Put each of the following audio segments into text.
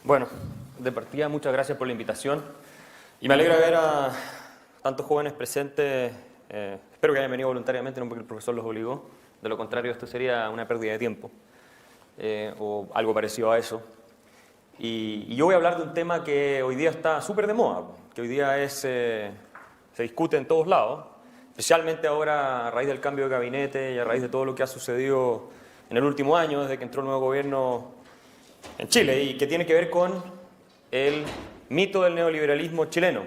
Bueno, de partida, muchas gracias por la invitación y me alegra ver a tantos jóvenes presentes. Espero que hayan venido voluntariamente, no porque el profesor los obligó. De lo contrario, esto sería una pérdida de tiempo o algo parecido a eso. Y yo voy a hablar de un tema que hoy día está súper de moda, que hoy día se discute en todos lados, especialmente ahora a raíz del cambio de gabinete y a raíz de todo lo que ha sucedido en el último año, desde que entró el nuevo gobierno en Chile, y que tiene que ver con el mito del neoliberalismo chileno.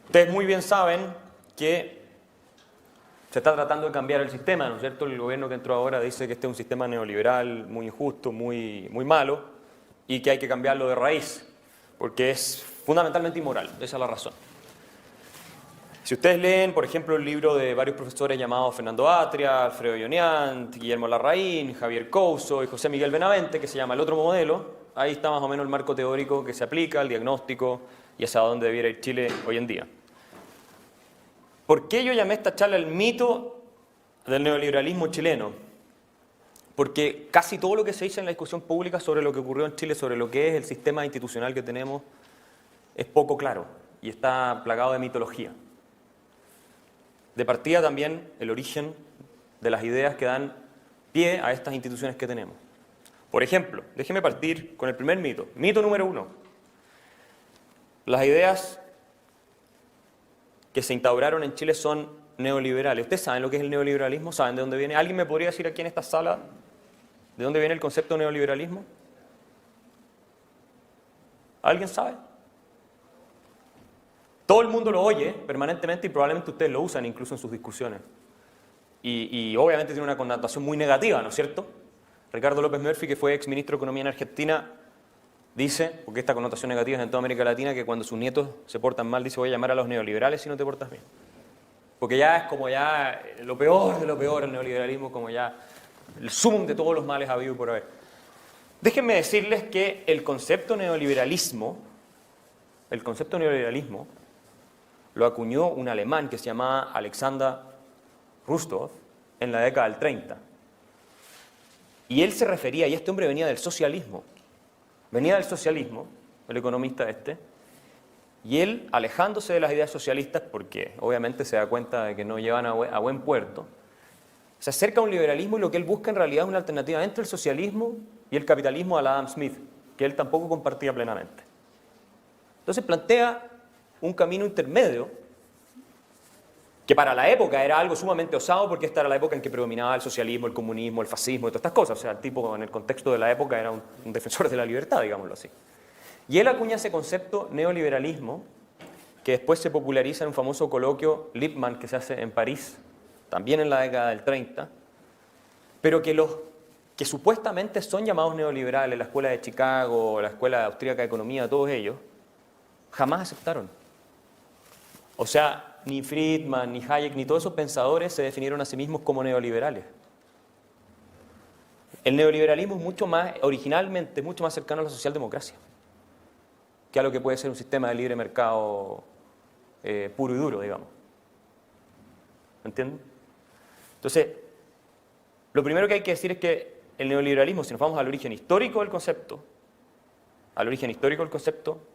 Ustedes muy bien saben que se está tratando de cambiar el sistema, ¿no es cierto? El gobierno que entró ahora dice que este es un sistema neoliberal muy injusto, muy malo, y que hay que cambiarlo de raíz, porque es fundamentalmente inmoral. Esa es la razón. Si ustedes leen, por ejemplo, el libro de varios profesores llamados Fernando Atria, Alfredo Lloniant, Guillermo Larraín, Javier Couso y José Miguel Benavente, que se llama El otro modelo, ahí está más o menos el marco teórico que se aplica, el diagnóstico y hacia dónde debiera ir Chile hoy en día. ¿Por qué yo llamé esta charla el mito del neoliberalismo chileno? Porque casi todo lo que se dice en la discusión pública sobre lo que ocurrió en Chile, sobre lo que es el sistema institucional que tenemos, es poco claro y está plagado de mitología. De partida también el origen de las ideas que dan pie a estas instituciones que tenemos. Por ejemplo, déjeme partir con el primer mito. Mito número 1. Las ideas que se instauraron en Chile son neoliberales. ¿Ustedes saben lo que es el neoliberalismo? ¿Saben de dónde viene? ¿Alguien me podría decir aquí en esta sala de dónde viene el concepto de neoliberalismo? ¿Alguien sabe? Todo el mundo lo oye permanentemente y probablemente ustedes lo usan incluso en sus discusiones. Y obviamente tiene una connotación muy negativa, ¿no es cierto? Ricardo López Murphy, que fue exministro de Economía en Argentina, dice, porque esta connotación negativa es en toda América Latina, que cuando sus nietos se portan mal, dice, voy a llamar a los neoliberales si no te portas bien. Porque ya es como ya lo peor de lo peor el neoliberalismo, como ya el sumum de todos los males habido y por haber. Déjenme decirles que el concepto neoliberalismo lo acuñó un alemán que se llamaba Alexander Rostow en la década del 30. Y él se refería, y este hombre venía del socialismo, el economista este, y él, alejándose de las ideas socialistas, porque obviamente se da cuenta de que no llevan a buen puerto, se acerca a un liberalismo y lo que él busca en realidad es una alternativa entre el socialismo y el capitalismo a la Adam Smith, que él tampoco compartía plenamente. Entonces plantea un camino intermedio que para la época era algo sumamente osado porque esta era la época en que predominaba el socialismo, el comunismo, el fascismo y todas estas cosas. O sea, el tipo en el contexto de la época era un defensor de la libertad, digámoslo así. Y él acuña ese concepto neoliberalismo que después se populariza en un famoso coloquio Lippmann que se hace en París, también en la década del 30, pero que los que supuestamente son llamados neoliberales, la Escuela de Chicago, la Escuela Austríaca de Economía, todos ellos, jamás aceptaron. O sea, ni Friedman, ni Hayek, ni todos esos pensadores se definieron a sí mismos como neoliberales. El neoliberalismo es originalmente mucho más cercano a la socialdemocracia que a lo que puede ser un sistema de libre mercado puro y duro, digamos. ¿Entienden? Entonces, lo primero que hay que decir es que el neoliberalismo, si nos vamos al origen histórico del concepto,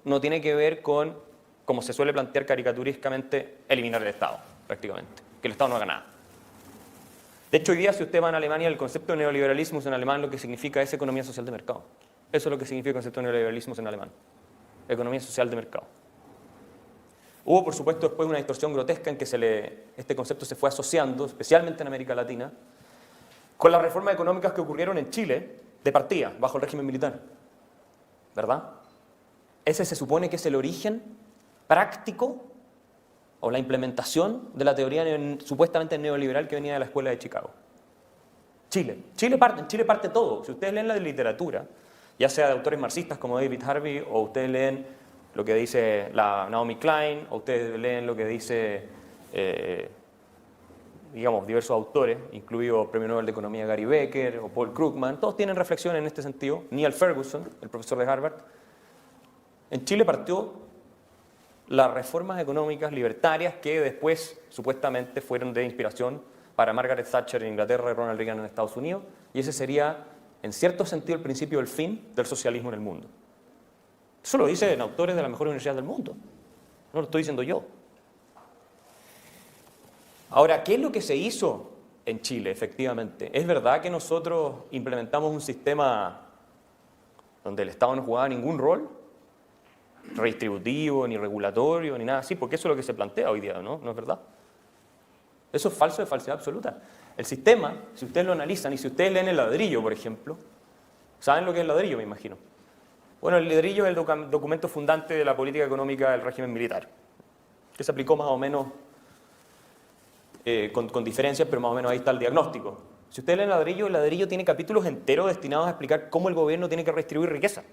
no tiene que ver con, como se suele plantear caricaturescamente, eliminar el Estado, prácticamente, que el Estado no haga nada. De hecho, hoy día, si usted va a Alemania, el concepto de neoliberalismo en alemán lo que significa es economía social de mercado. Eso es lo que significa el concepto de neoliberalismo en alemán. Economía social de mercado. Hubo, por supuesto, después una distorsión grotesca en que este concepto se fue asociando, especialmente en América Latina, con las reformas económicas que ocurrieron en Chile, de partida, bajo el régimen militar. ¿Verdad? Ese se supone que es el origen práctico o la implementación de la teoría supuestamente neoliberal que venía de la Escuela de Chicago. En Chile parte todo. Si ustedes leen la literatura, ya sea de autores marxistas como David Harvey, o ustedes leen lo que dice la Naomi Klein, o ustedes leen lo que dice, diversos autores, incluido Premio Nobel de Economía Gary Becker o Paul Krugman, todos tienen reflexiones en este sentido. Neil Ferguson, el profesor de Harvard. En Chile partió las reformas económicas libertarias que después supuestamente fueron de inspiración para Margaret Thatcher en Inglaterra y Ronald Reagan en Estados Unidos, y ese sería en cierto sentido, el principio del fin del socialismo en el mundo. Eso lo dicen autores de las mejores universidades del mundo. No lo estoy diciendo yo. Ahora, ¿qué es lo que se hizo en Chile, efectivamente? ¿Es verdad que nosotros implementamos un sistema donde el Estado no jugaba ningún rol? Redistributivo, ni regulatorio, ni nada así, porque eso es lo que se plantea hoy día, ¿no? ¿No es verdad? Eso es falso, de falsedad absoluta. El sistema, si ustedes lo analizan y si ustedes leen el ladrillo, por ejemplo, ¿saben lo que es el ladrillo, me imagino? Bueno, el ladrillo es el documento fundante de la política económica del régimen militar, que se aplicó más o menos con diferencias, pero más o menos ahí está el diagnóstico. Si ustedes leen el ladrillo tiene capítulos enteros destinados a explicar cómo el gobierno tiene que redistribuir riqueza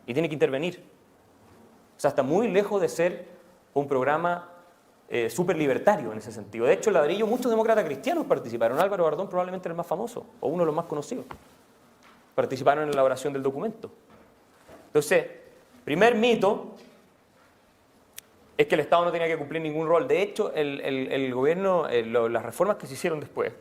y tiene que intervenir. O sea, está muy lejos de ser un programa súper libertario en ese sentido. De hecho, el ladrillo, muchos demócratas cristianos participaron. Álvaro Bardón probablemente el más famoso, o uno de los más conocidos. Participaron en la elaboración del documento. Entonces, primer mito es que el Estado no tenía que cumplir ningún rol. De hecho, el gobierno, las reformas que se hicieron después,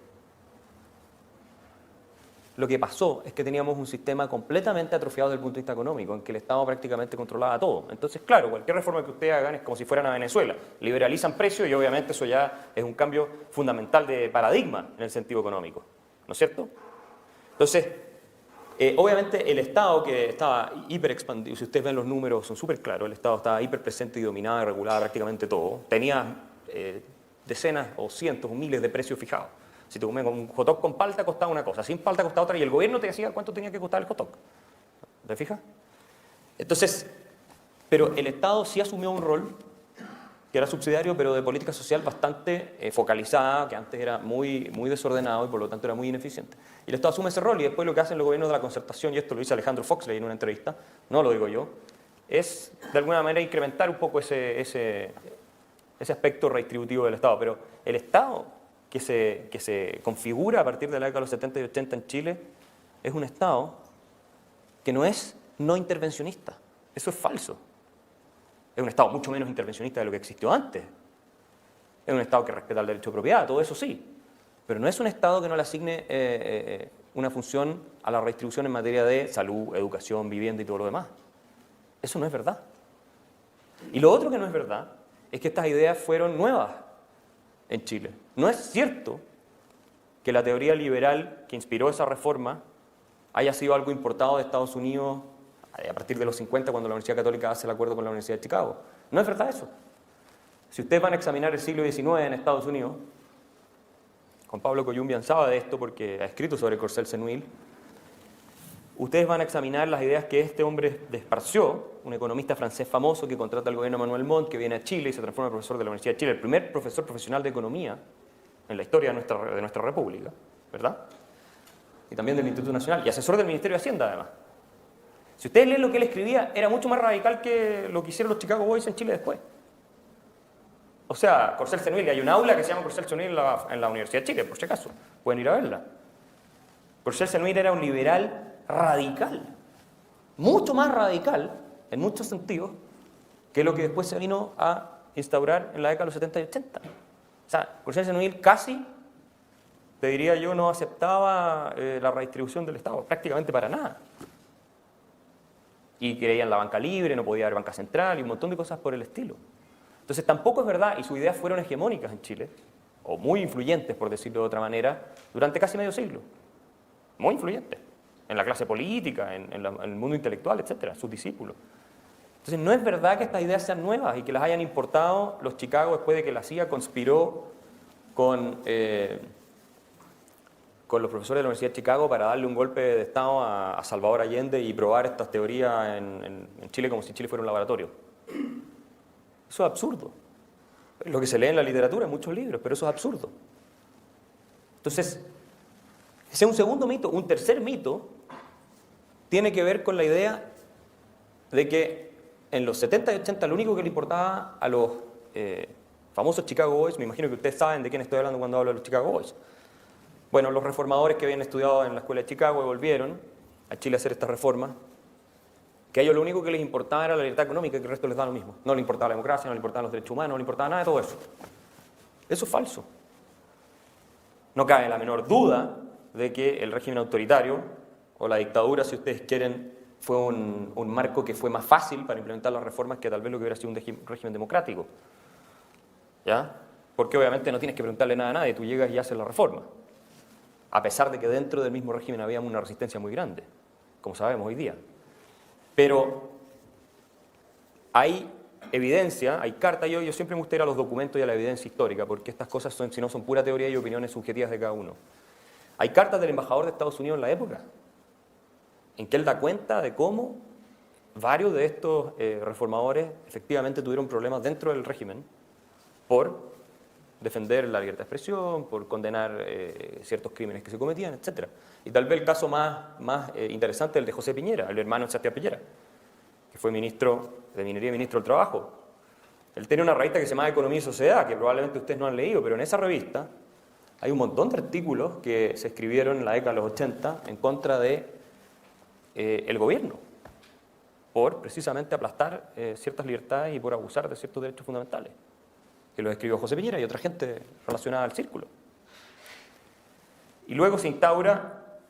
lo que pasó es que teníamos un sistema completamente atrofiado desde el punto de vista económico, en que el Estado prácticamente controlaba todo. Entonces, claro, cualquier reforma que ustedes hagan es como si fueran a Venezuela. Liberalizan precios y obviamente eso ya es un cambio fundamental de paradigma en el sentido económico. ¿No es cierto? Entonces, obviamente el Estado, que estaba hiper expandido, si ustedes ven los números son súper claros, el Estado estaba hiper presente y dominaba y regulaba prácticamente todo. Tenía decenas o cientos o miles de precios fijados. Si te comes un hot dog con palta costaba una cosa, sin palta costaba otra, y el gobierno te decía cuánto tenía que costar el hot dog. ¿Te fijas? Entonces, pero el Estado sí asumió un rol que era subsidiario, pero de política social bastante focalizada, que antes era muy desordenado y por lo tanto era muy ineficiente. Y el Estado asume ese rol y después lo que hacen los gobiernos de la concertación, y esto lo dice Alejandro Foxley en una entrevista, no lo digo yo, es de alguna manera incrementar un poco ese aspecto redistributivo del Estado. Pero el Estado que se configura a partir de la década de los 70 y 80 en Chile es un Estado que no es no intervencionista. Eso es falso. Es un Estado mucho menos intervencionista de lo que existió antes. Es un Estado que respeta el derecho de propiedad, todo eso sí. Pero no es un Estado que no le asigne una función a la redistribución en materia de salud, educación, vivienda y todo lo demás. Eso no es verdad. Y lo otro que no es verdad es que estas ideas fueron nuevas en Chile. No es cierto que la teoría liberal que inspiró esa reforma haya sido algo importado de Estados Unidos a partir de los 50, cuando la Universidad Católica hace el acuerdo con la Universidad de Chicago. No es verdad eso. Si ustedes van a examinar el siglo XIX en Estados Unidos, Juan Pablo Coyumbian sabe de esto porque ha escrito sobre Corsel Senuil, ustedes van a examinar las ideas que este hombre desparció, un economista francés famoso que contrata al gobierno de Manuel Montt, que viene a Chile y se transforma en profesor de la Universidad de Chile, el primer profesor profesional de economía en la historia de nuestra república, ¿verdad? Y también del Instituto Nacional, y asesor del Ministerio de Hacienda, además. Si ustedes leen lo que él escribía, era mucho más radical que lo que hicieron los Chicago Boys en Chile después. O sea, Corsel Senuil, hay un aula que se llama Corsel Senuil en la Universidad de Chile, por si acaso, pueden ir a verla. Corsel Senuil era un liberal radical, mucho más radical, en muchos sentidos, que lo que después se vino a instaurar en la década de los 70 y 80. O sea, Corsel Senuil casi, te diría yo, no aceptaba la redistribución del Estado, prácticamente para nada. Y creía en la banca libre, no podía haber banca central y un montón de cosas por el estilo. Entonces tampoco es verdad, y sus ideas fueron hegemónicas en Chile, o muy influyentes, por decirlo de otra manera, durante casi medio siglo. Muy influyentes. En la clase política, en el mundo intelectual, etcétera, sus discípulos. Entonces no es verdad que estas ideas sean nuevas y que las hayan importado los Chicago después de que la CIA conspiró con los profesores de la Universidad de Chicago para darle un golpe de Estado a Salvador Allende y probar estas teorías en Chile como si Chile fuera un laboratorio. Eso es absurdo. Es lo que se lee en la literatura, en muchos libros, pero eso es absurdo. Entonces, ese es un segundo mito. Un tercer mito tiene que ver con la idea de que en los 70 y 80 lo único que le importaba a los famosos Chicago Boys, me imagino que ustedes saben de quién estoy hablando cuando hablo de los Chicago Boys. Bueno, los reformadores que habían estudiado en la escuela de Chicago y volvieron a Chile a hacer estas reformas, que a ellos lo único que les importaba era la libertad económica y que el resto les da lo mismo. No les importaba la democracia, no les importaban los derechos humanos, no les importaba nada de todo eso. Eso es falso. No cabe la menor duda de que el régimen autoritario, o la dictadura, si ustedes quieren, fue un marco que fue más fácil para implementar las reformas que tal vez lo que hubiera sido un régimen democrático. ¿Ya? Porque obviamente no tienes que preguntarle nada a nadie, tú llegas y haces la reforma. A pesar de que dentro del mismo régimen había una resistencia muy grande, como sabemos hoy día. Pero hay evidencia, hay carta, yo siempre me gusta ir a los documentos y a la evidencia histórica, porque estas cosas son, si no, son pura teoría y opiniones subjetivas de cada uno. Hay cartas del embajador de Estados Unidos en la época, en que él da cuenta de cómo varios de estos reformadores efectivamente tuvieron problemas dentro del régimen por defender la libertad de expresión, por condenar ciertos crímenes que se cometían, etc. Y tal vez el caso más interesante es el de José Piñera, el hermano de Sebastián Piñera, que fue ministro de Minería y ministro del Trabajo. Él tiene una revista que se llama Economía y Sociedad, que probablemente ustedes no han leído, pero en esa revista hay un montón de artículos que se escribieron en la década de los 80 en contra de el gobierno, por precisamente aplastar ciertas libertades y por abusar de ciertos derechos fundamentales, que los escribió José Piñera y otra gente relacionada al círculo. Y luego se instaura,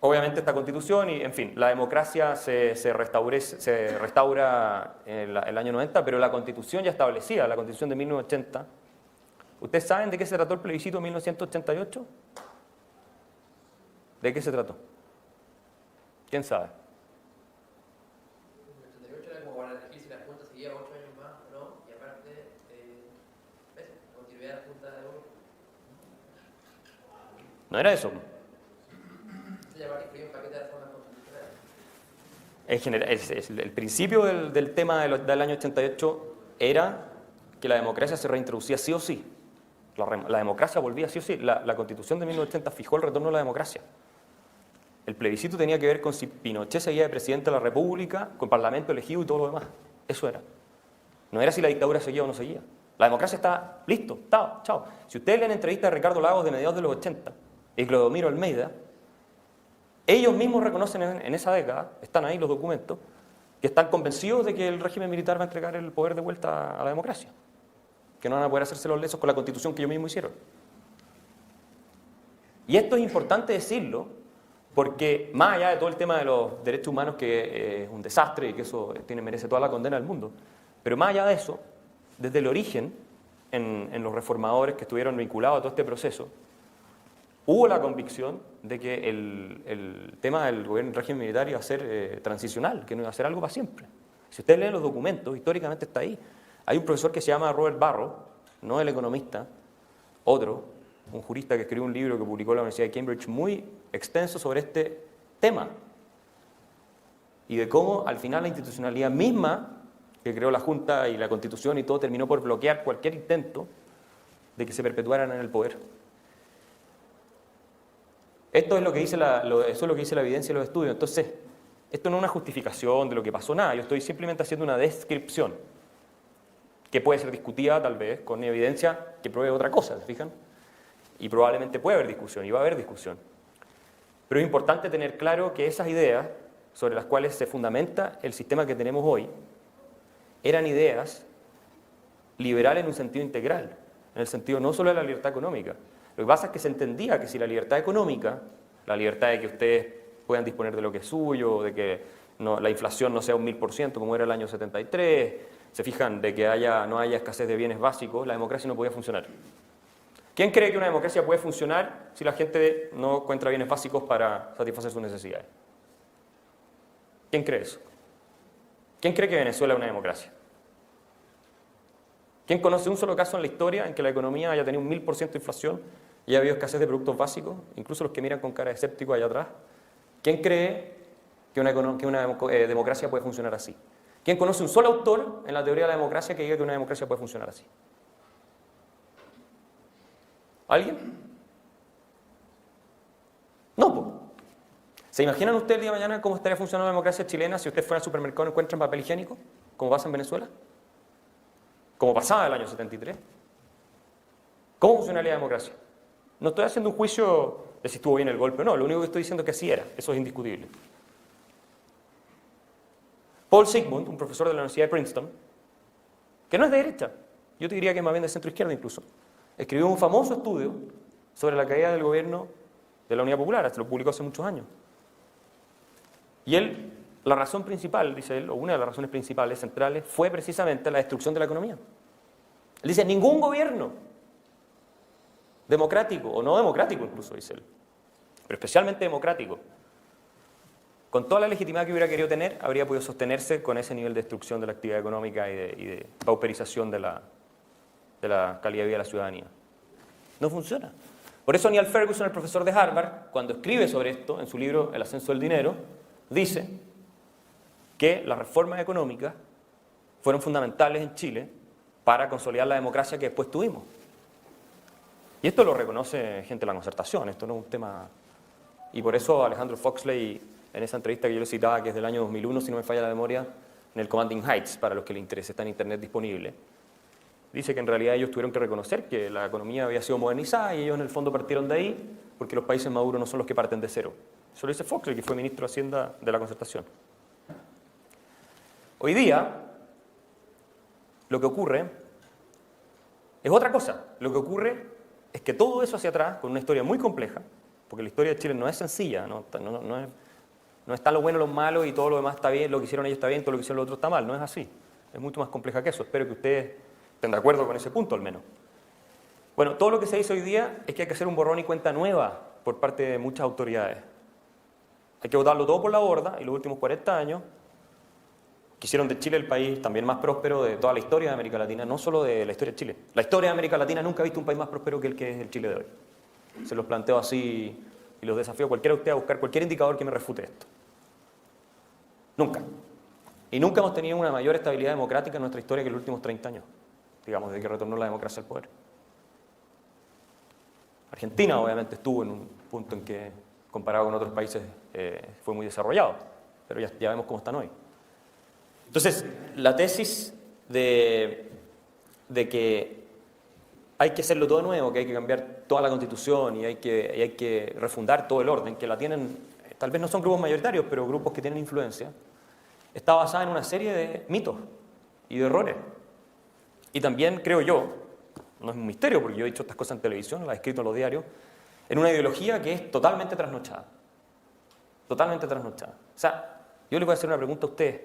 obviamente, esta constitución y, en fin, la democracia se restaura en el año 90, pero la constitución ya establecida, la constitución de 1980, ¿ustedes saben de qué se trató el plebiscito de 1988? ¿De qué se trató? ¿Quién sabe? En el 88 era como para elegir si la Junta seguía 8 años más o no, y aparte, la continuidad de la Junta de Gobierno. No era eso. Se llamaba escribir un paquete de reformas constitucionales. En general, el principio del tema del año 88 era que la democracia se reintroducía sí o sí. La democracia volvía sí o sí. La Constitución de 1980 fijó el retorno a la democracia. El plebiscito tenía que ver con si Pinochet seguía de presidente de la República, con parlamento elegido y todo lo demás. Eso era. No era si la dictadura seguía o no seguía. La democracia está listo, chao. Si ustedes leen entrevistas de Ricardo Lagos de mediados de los 80 y Clodomiro Almeida, ellos mismos reconocen en esa década, están ahí los documentos, que están convencidos de que el régimen militar va a entregar el poder de vuelta a la democracia, que no van a poder hacerse los lesos con la constitución que ellos mismos hicieron. Y esto es importante decirlo, porque más allá de todo el tema de los derechos humanos, que es un desastre y que eso merece toda la condena del mundo, pero más allá de eso, desde el origen, en los reformadores que estuvieron vinculados a todo este proceso, hubo la convicción de que el tema del gobierno del régimen militar iba a ser transicional, que no iba a ser algo para siempre. Si ustedes leen los documentos, históricamente está ahí. Hay un profesor que se llama Robert Barro, no el economista, otro, un jurista que escribió un libro que publicó en la Universidad de Cambridge muy extenso sobre este tema y de cómo al final la institucionalidad misma que creó la Junta y la Constitución y todo terminó por bloquear cualquier intento de que se perpetuaran en el poder. Eso es lo que dice la evidencia de los estudios. Entonces, esto no es una justificación de lo que pasó, nada. Yo estoy simplemente haciendo una descripción que puede ser discutida tal vez con evidencia que pruebe otra cosa, ¿se fijan? Y probablemente puede haber discusión y va a haber discusión. Pero es importante tener claro que esas ideas sobre las cuales se fundamenta el sistema que tenemos hoy eran ideas liberales en un sentido integral, en el sentido no solo de la libertad económica. Lo que pasa es que se entendía que si la libertad económica, la libertad de que ustedes puedan disponer de lo que es suyo, de que la inflación no sea un 1000% como era el año 73, se fijan, de que no haya escasez de bienes básicos, la democracia no podía funcionar. ¿Quién cree que una democracia puede funcionar si la gente no encuentra bienes básicos para satisfacer sus necesidades? ¿Quién cree eso? ¿Quién cree que Venezuela es una democracia? ¿Quién conoce un solo caso en la historia en que la economía haya tenido un 1000% de inflación y haya habido escasez de productos básicos, incluso los que miran con cara de escéptico allá atrás? ¿Quién cree que una democracia puede funcionar así? ¿Quién conoce un solo autor en la teoría de la democracia que diga que una democracia puede funcionar así? ¿Alguien? No, pues. ¿Se imaginan ustedes el día de mañana cómo estaría funcionando la democracia chilena si usted fuera al supermercado y encuentran papel higiénico, como pasa en Venezuela? Como pasaba el año 73. ¿Cómo funcionaría la democracia? No estoy haciendo un juicio de si estuvo bien el golpe o no, lo único que estoy diciendo es que así era, eso es indiscutible. Paul Sigmund, un profesor de la Universidad de Princeton, que no es de derecha, yo te diría que es más bien de centro izquierda incluso, escribió un famoso estudio sobre la caída del gobierno de la Unidad Popular, se lo publicó hace muchos años. Y él, la razón principal, dice él, o una de las razones principales, centrales, fue precisamente la destrucción de la economía. Él dice, ningún gobierno democrático, o no democrático incluso, dice él, pero especialmente democrático, con toda la legitimidad que hubiera querido tener, habría podido sostenerse con ese nivel de destrucción de la actividad económica y de pauperización de la calidad de vida de la ciudadanía. No funciona. Por eso Neil Ferguson, el profesor de Harvard, cuando escribe sobre esto en su libro El ascenso del dinero, dice que las reformas económicas fueron fundamentales en Chile para consolidar la democracia que después tuvimos. Y esto lo reconoce gente de la concertación, esto no es un tema... Y por eso Alejandro Foxley, en esa entrevista que yo le citaba, que es del año 2001, si no me falla la memoria, en el Commanding Heights, para los que les interese, está en internet disponible, dice que en realidad ellos tuvieron que reconocer que la economía había sido modernizada y ellos en el fondo partieron de ahí porque los países maduros no son los que parten de cero. Eso lo dice Foxley, que fue ministro de Hacienda de la Concertación. Hoy día, lo que ocurre es otra cosa. Lo que ocurre es que todo eso hacia atrás, con una historia muy compleja, porque la historia de Chile no es sencilla, no está lo bueno, lo malo y todo lo demás está bien, lo que hicieron ellos está bien, todo lo que hicieron los otros está mal, no es así. Es mucho más compleja que eso. Espero que ustedes estén de acuerdo con ese punto al menos. Bueno, todo lo que se dice hoy día es que hay que hacer un borrón y cuenta nueva por parte de muchas autoridades. Hay que botarlo todo por la borda y los últimos 40 años que hicieron de Chile el país también más próspero de toda la historia de América Latina, no solo de la historia de Chile. La historia de América Latina nunca ha visto un país más próspero que es el Chile de hoy. Se los planteo así y los desafío a cualquiera de ustedes a buscar cualquier indicador que me refute esto. Nunca. Y nunca hemos tenido una mayor estabilidad democrática en nuestra historia que en los últimos 30 años, digamos, desde que retornó la democracia al poder. Argentina, obviamente, estuvo en un punto en que, comparado con otros países, fue muy desarrollado, pero ya vemos cómo están hoy. Entonces, la tesis de que hay que hacerlo todo nuevo, que hay que cambiar toda la Constitución y hay que refundar todo el orden, que la tienen, tal vez no son grupos mayoritarios, pero grupos que tienen influencia, está basada en una serie de mitos y de errores. Y también, creo yo, no es un misterio porque yo he dicho estas cosas en televisión, las he escrito en los diarios, en una ideología que es totalmente trasnochada. Totalmente trasnochada. O sea, yo les voy a hacer una pregunta a ustedes.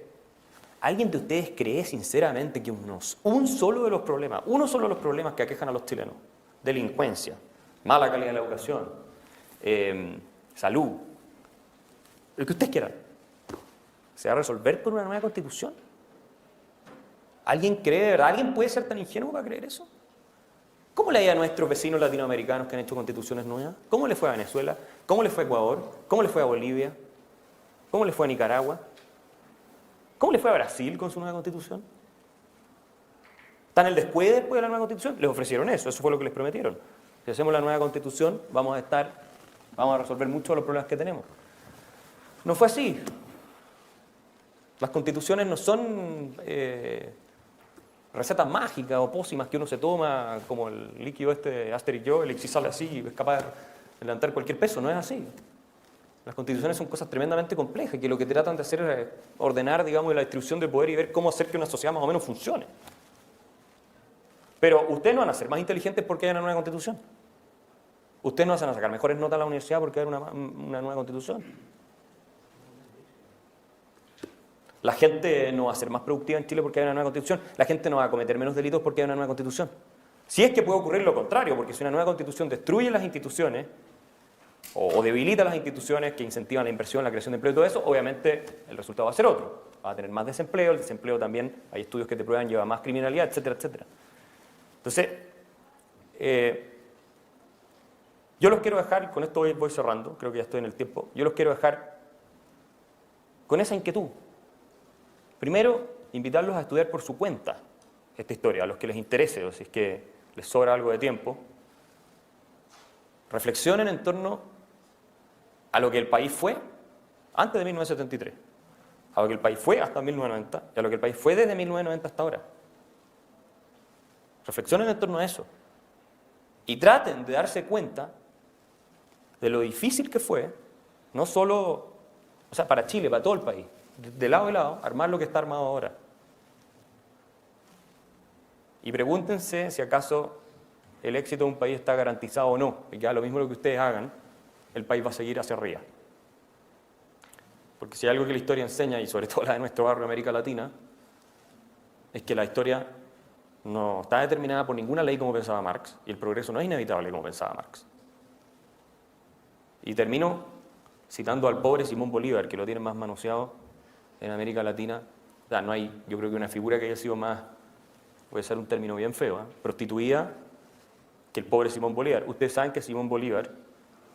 ¿Alguien de ustedes cree sinceramente que uno solo de los problemas que aquejan a los chilenos, delincuencia, mala calidad de la educación, salud, lo que ustedes quieran, se va a resolver por una nueva constitución? ¿Alguien cree de verdad? ¿Alguien puede ser tan ingenuo para creer eso? ¿Cómo le ha ido a nuestros vecinos latinoamericanos que han hecho constituciones nuevas? ¿Cómo le fue a Venezuela? ¿Cómo le fue a Ecuador? ¿Cómo le fue a Bolivia? ¿Cómo le fue a Nicaragua? ¿Cómo le fue a Brasil con su nueva constitución? ¿Están el después de la nueva constitución? Les ofrecieron eso fue lo que les prometieron. Si hacemos la nueva constitución, vamos a resolver muchos de los problemas que tenemos. No fue así. Las constituciones no son recetas mágicas o pócimas que uno se toma como el líquido Asterix yo, el Ixi sale así y es capaz de levantar cualquier peso. No es así. Las constituciones son cosas tremendamente complejas que lo que tratan de hacer es ordenar, digamos, la distribución del poder y ver cómo hacer que una sociedad más o menos funcione. Pero ustedes no van a ser más inteligentes porque hay una nueva constitución. Ustedes no van a sacar mejores notas en la universidad porque hay una nueva constitución. La gente no va a ser más productiva en Chile porque hay una nueva constitución. La gente no va a cometer menos delitos porque hay una nueva constitución. Si es que puede ocurrir lo contrario, porque si una nueva constitución destruye las instituciones o debilita las instituciones que incentivan la inversión, la creación de empleo y todo eso, obviamente el resultado va a ser otro. Va a tener más desempleo, el desempleo también, hay estudios que te prueban, lleva más criminalidad, etcétera, etcétera. Entonces, yo los quiero dejar, con esto voy cerrando, creo que ya estoy en el tiempo, yo los quiero dejar con esa inquietud. Primero, invitarlos a estudiar por su cuenta esta historia, a los que les interese, o si es que les sobra algo de tiempo. Reflexionen en torno a lo que el país fue antes de 1973, a lo que el país fue hasta 1990 y a lo que el país fue desde 1990 hasta ahora. Reflexionen en torno a eso y traten de darse cuenta de lo difícil que fue, no solo, o sea, para Chile, para todo el país, de lado y lado, armar lo que está armado ahora. Y pregúntense si acaso el éxito de un país está garantizado o no, y que da lo mismo lo que ustedes hagan, el país va a seguir hacia arriba. Porque si hay algo que la historia enseña, y sobre todo la de nuestro barrio de América Latina, es que la historia no está determinada por ninguna ley como pensaba Marx, y el progreso no es inevitable como pensaba Marx. Y termino citando al pobre Simón Bolívar, que lo tiene más manoseado en América Latina. O sea, no hay, yo creo que una figura que haya sido más, puede ser un término bien feo, prostituida, que el pobre Simón Bolívar. Ustedes saben que Simón Bolívar,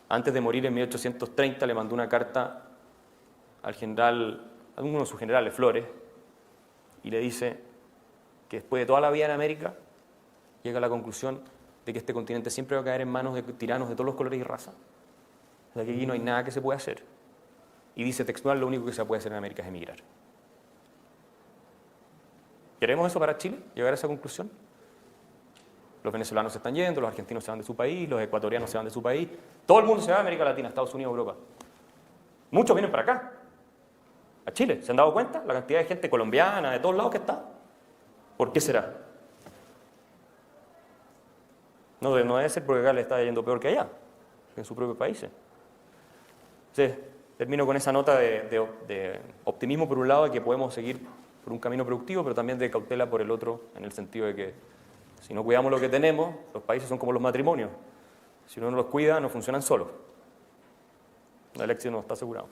antes de morir en 1830, le mandó una carta al general, a uno de sus generales, Flores, y le dice que después de toda la vida en América, llega a la conclusión de que este continente siempre va a caer en manos de tiranos de todos los colores y razas. O sea, que aquí no hay nada que se pueda hacer. Y dice textual, lo único que se puede hacer en América es emigrar. ¿Queremos eso para Chile? ¿Llegar a esa conclusión? Los venezolanos se están yendo, los argentinos se van de su país, los ecuatorianos se van de su país. Todo el mundo se va a América Latina, Estados Unidos, Europa. Muchos vienen para acá, a Chile. ¿Se han dado cuenta? La cantidad de gente colombiana, de todos lados que está. ¿Por qué será? No debe ser porque acá le está yendo peor que allá, que en sus propios países. Entonces, termino con esa nota de optimismo por un lado, de que podemos seguir por un camino productivo, pero también de cautela por el otro, en el sentido de que si no cuidamos lo que tenemos, los países son como los matrimonios. Si uno no los cuida, no funcionan solos. El éxito no está asegurado.